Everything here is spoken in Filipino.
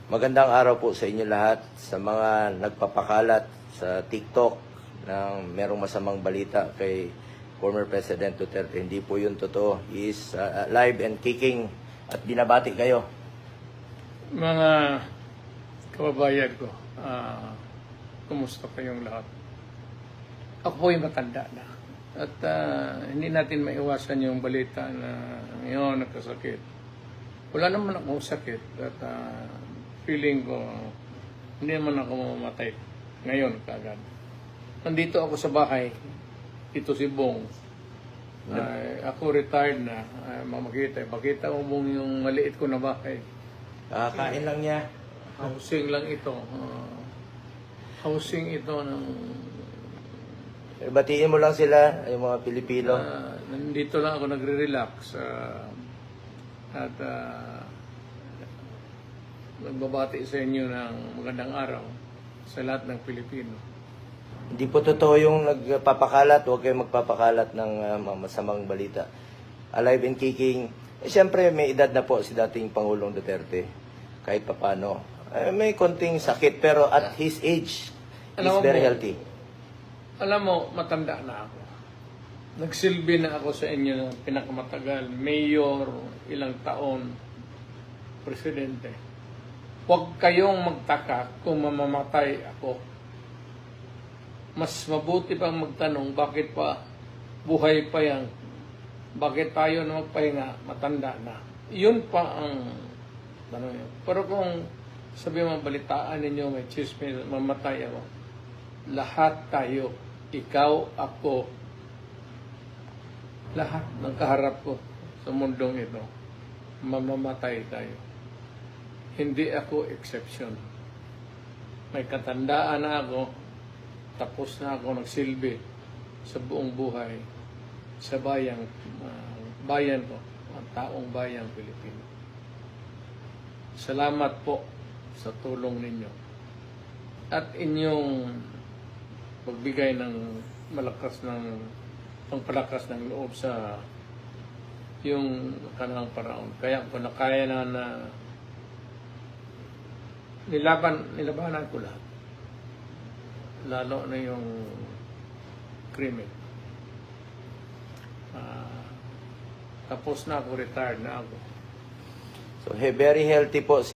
Magandang araw po sa inyo lahat, sa mga nagpapakalat sa TikTok ng merong masamang balita kay former President Duterte. Hindi po yun totoo. He is alive and kicking at binabati kayo. Mga kababayan ko, kumusta kayong lahat? Ako po yung matanda na. At hindi natin maiwasan yung balita na ngayon nagkasakit. Wala naman akong sakit. At feeling ko, hindi naman ako mamamatay ngayon kagad. Nandito ako sa bahay. Ito si Bong. Ako retired na. Makita ko Bong yung maliit ko na bahay. Kain lang niya. Housing lang ito. Housing ito ng... Batiin mo lang sila, yung mga Pilipino. Nandito lang ako nagre-relax. At nagbabati sa inyo ng magandang araw sa lahat ng Pilipino. Hindi po totoo yung nagpapakalat. Huwag kayong magpapakalat ng masamang balita. Alive and kicking. Siyempre, may edad na po si dating Pangulong Duterte. Kahit papano. May konting sakit, pero at his age, he's very healthy. Alam mo, matanda na ako. Nagsilbi na ako sa inyo ng pinakamatagal. Mayor, ilang taon, presidente. Huwag kayong magtaka kung mamamatay ako. Mas mabuti pang magtanong, bakit pa buhay pa yan? Bakit tayo na magpahinga, matanda na? Yun pa ang tanong yun. Pero kung sabi mo, balitaan ninyo, may chismis, mamatay ako. Lahat tayo, ikaw, ako, lahat ng kaharap ko sa mundong ito, mamamatay tayo. Hindi ako exception. May katandaan na ako, tapos na ako nagsilbi sa buong buhay sa bayan ko, ang taong bayang Pilipino. Salamat po sa tulong ninyo at inyong pagbigay ng pangpalakas ng loob sa yung kanang paraon. Kaya kung nakaya na nilabanan ko lahat. Lalo na yung krimen. Tapos na ako, retired na ako. So, very healthy po